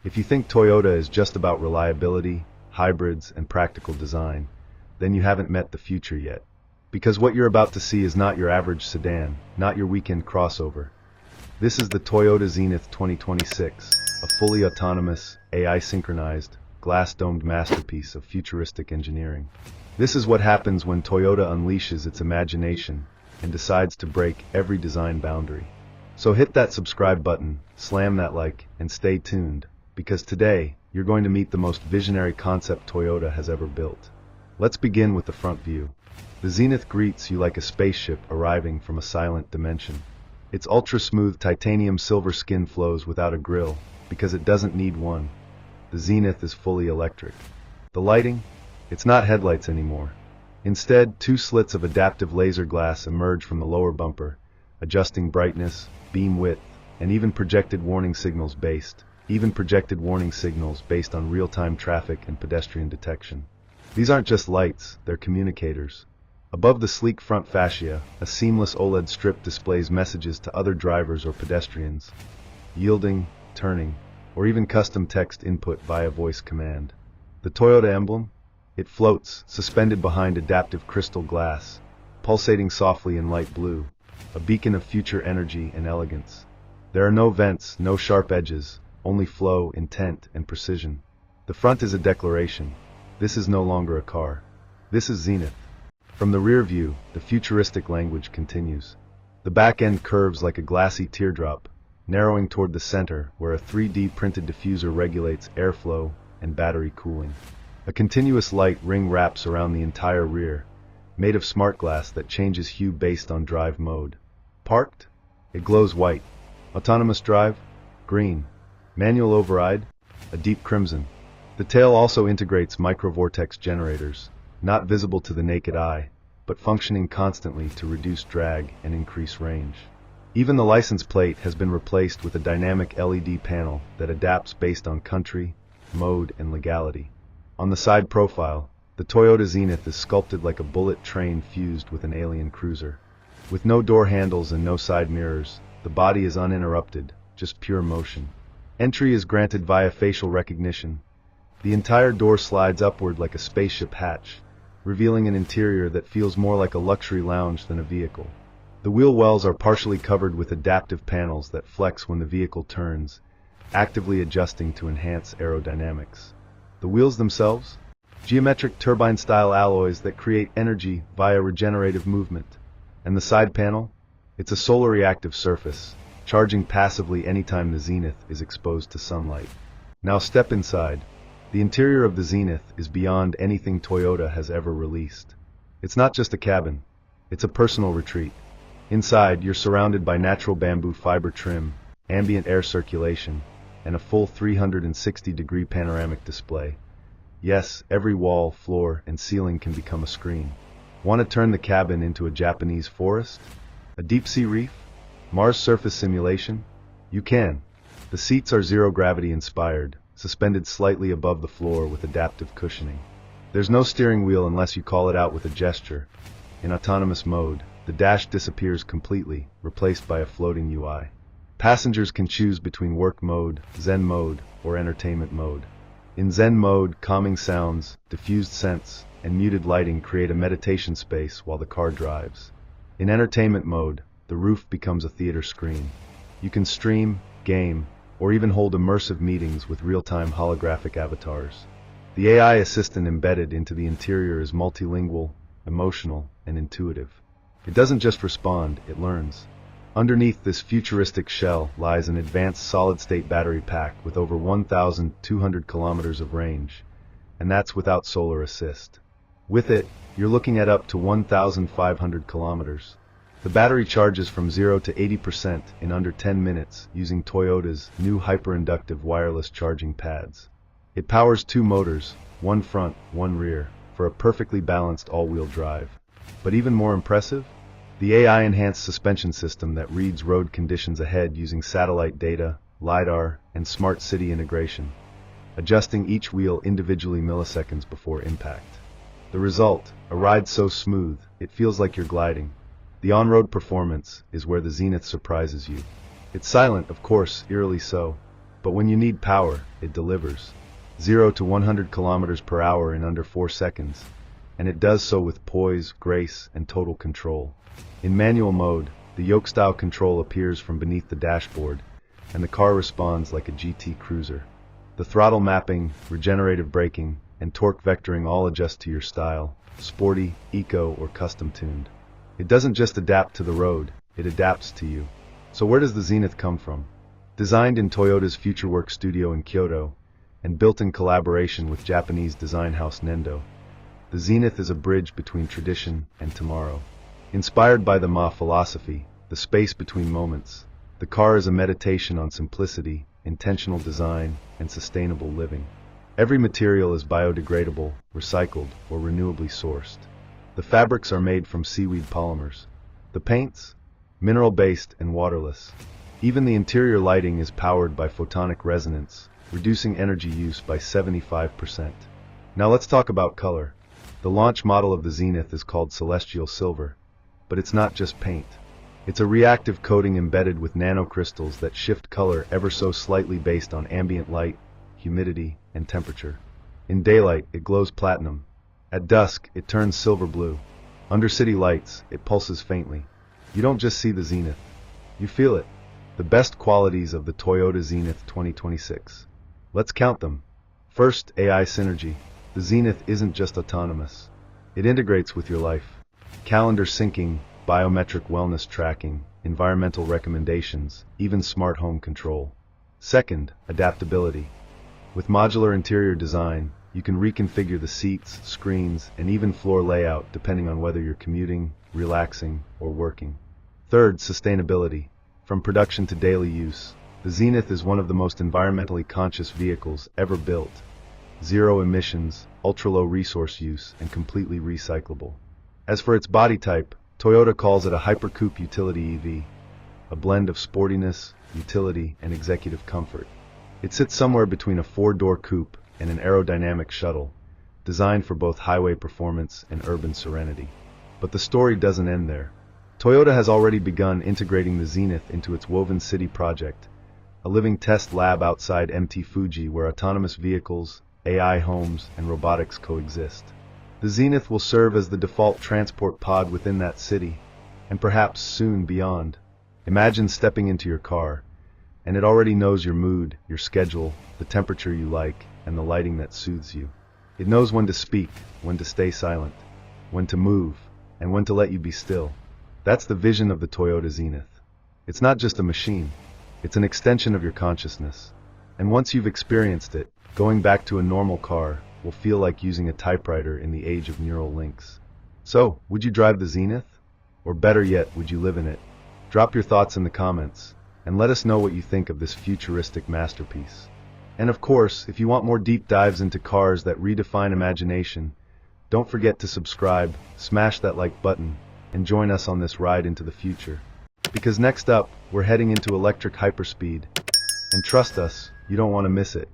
If you think Toyota is just about reliability, hybrids, and practical design, then you haven't met the future yet. Because what you're about to see is not your average sedan, not your weekend crossover. This is the Toyota Zenix 2026, a fully autonomous, AI-synchronized, glass-domed masterpiece of futuristic engineering. This is what happens when Toyota unleashes its imagination and decides to break every design boundary. So hit that subscribe button, slam that like, and stay tuned, because today, you're going to meet the most visionary concept Toyota has ever built. Let's begin with the front view. The Zenix greets you like a spaceship arriving from a silent dimension. Its ultra-smooth titanium silver skin flows without a grille, because it doesn't need one. The Zenix is fully electric. The lighting? It's not headlights anymore. Instead, two slits of adaptive laser glass emerge from the lower bumper, adjusting brightness, beam width, and even projected warning signals based on real-time traffic and pedestrian detection. These aren't just lights, they're communicators. Above the sleek front fascia, a seamless OLED strip displays messages to other drivers or pedestrians, yielding, turning, or even custom text input via voice command. The Toyota emblem? It floats, suspended behind adaptive crystal glass, pulsating softly in light blue, a beacon of future energy and elegance. There are no vents, no sharp edges, only flow, intent, and precision. The front is a declaration. This is no longer a car. This is Zenix. From the rear view, the futuristic language continues. The back end curves like a glassy teardrop, narrowing toward the center where a 3D printed diffuser regulates airflow and battery cooling. A continuous light ring wraps around the entire rear, made of smart glass that changes hue based on drive mode. Parked? It glows white. Autonomous drive? Green. Manual override? A deep crimson. The tail also integrates microvortex generators, not visible to the naked eye, but functioning constantly to reduce drag and increase range. Even the license plate has been replaced with a dynamic LED panel that adapts based on country, mode, and legality. On the side profile, the Toyota Zenix is sculpted like a bullet train fused with an alien cruiser. With no door handles and no side mirrors, the body is uninterrupted, just pure motion. Entry is granted via facial recognition. The entire door slides upward like a spaceship hatch, revealing an interior that feels more like a luxury lounge than a vehicle. The wheel wells are partially covered with adaptive panels that flex when the vehicle turns, actively adjusting to enhance aerodynamics. The wheels themselves? Geometric turbine-style alloys that create energy via regenerative movement. And the side panel? It's a solar reactive surface, charging passively anytime the Zenix is exposed to sunlight. Now step inside. The interior of the Zenix is beyond anything Toyota has ever released. It's not just a cabin, it's a personal retreat. Inside, you're surrounded by natural bamboo fiber trim, ambient air circulation, and a full 360-degree panoramic display. Yes, every wall, floor, and ceiling can become a screen. Want to turn the cabin into a Japanese forest? A deep-sea reef? Mars surface simulation? You can. The seats are zero-gravity inspired, suspended slightly above the floor with adaptive cushioning. There's no steering wheel unless you call it out with a gesture. In autonomous mode, the dash disappears completely, replaced by a floating UI. Passengers can choose between work mode, Zen mode, or entertainment mode. In Zen mode, calming sounds, diffused scents, and muted lighting create a meditation space while the car drives. In entertainment mode, the roof becomes a theater screen. You can stream, game, or even hold immersive meetings with real-time holographic avatars. The AI assistant embedded into the interior is multilingual, emotional, and intuitive. It doesn't just respond, it learns. Underneath this futuristic shell lies an advanced solid-state battery pack with over 1,200 kilometers of range, and that's without solar assist. With it, you're looking at up to 1,500 kilometers. The battery charges from 0 to 80% in under 10 minutes using Toyota's new hyper-inductive wireless charging pads. It powers two motors, one front, one rear, for a perfectly balanced all-wheel drive. But even more impressive? The AI-enhanced suspension system that reads road conditions ahead using satellite data, LiDAR, and smart city integration, adjusting each wheel individually milliseconds before impact. The result, a ride so smooth, it feels like you're gliding. The on-road performance is where the Zenix surprises you. It's silent, of course, eerily so, But when you need power, it delivers. 0 to 100 kilometers per hour in under 4 seconds. And it does so with poise, grace, and total control. In manual mode, the yoke-style control appears from beneath the dashboard, and the car responds like a GT cruiser. The throttle mapping, regenerative braking, and torque vectoring all adjust to your style, sporty, eco, or custom-tuned. It doesn't just adapt to the road, it adapts to you. So where does the Zenith come from? Designed in Toyota's FutureWorks studio in Kyoto, and built in collaboration with Japanese design house Nendo, the Zenith is a bridge between tradition and tomorrow. Inspired by the Ma philosophy, the space between moments, the car is a meditation on simplicity, intentional design, and sustainable living. Every material is biodegradable, recycled, or renewably sourced. The fabrics are made from seaweed polymers. The paints? Mineral-based and waterless. Even the interior lighting is powered by photonic resonance, reducing energy use by 75%. Now let's talk about color. The launch model of the Zenith is called Celestial Silver, but it's not just paint. It's a reactive coating embedded with nanocrystals that shift color ever so slightly based on ambient light, humidity, and temperature. In daylight, it glows platinum. At dusk, it turns silver blue. Under city lights, it pulses faintly. You don't just see the Zenith. You feel it. The best qualities of the Toyota Zenith 2026. Let's count them. First, AI synergy. The Zenith isn't just autonomous. It integrates with your life. Calendar syncing, biometric wellness tracking, environmental recommendations, even smart home control. Second, adaptability. With modular interior design, you can reconfigure the seats, screens, and even floor layout depending on whether you're commuting, relaxing, or working. Third, sustainability. From production to daily use, the Zenith is one of the most environmentally conscious vehicles ever built. Zero emissions, ultra-low resource use, and completely recyclable. As for its body type, Toyota calls it a hypercoupe utility EV, a blend of sportiness, utility, and executive comfort. It sits somewhere between a 4-door coupe and an aerodynamic shuttle, designed for both highway performance and urban serenity. But the story doesn't end there. Toyota has already begun integrating the Zenith into its Woven City project, a living test lab outside MT Fuji where autonomous vehicles, AI homes, and robotics coexist. The Zenith will serve as the default transport pod within that city, and perhaps soon beyond. Imagine stepping into your car, and it already knows your mood, your schedule, the temperature you like, and the lighting that soothes you. It knows when to speak, when to stay silent, when to move, and when to let you be still. That's the vision of the Toyota Zenith. It's not just a machine, it's an extension of your consciousness. And once you've experienced it, going back to a normal car will feel like using a typewriter in the age of neural links. So, would you drive the Zenith? Or better yet, would you live in it? Drop your thoughts in the comments, and let us know what you think of this futuristic masterpiece. And of course, if you want more deep dives into cars that redefine imagination, don't forget to subscribe, smash that like button, and join us on this ride into the future. Because next up, we're heading into electric hyperspeed. And trust us, you don't want to miss it.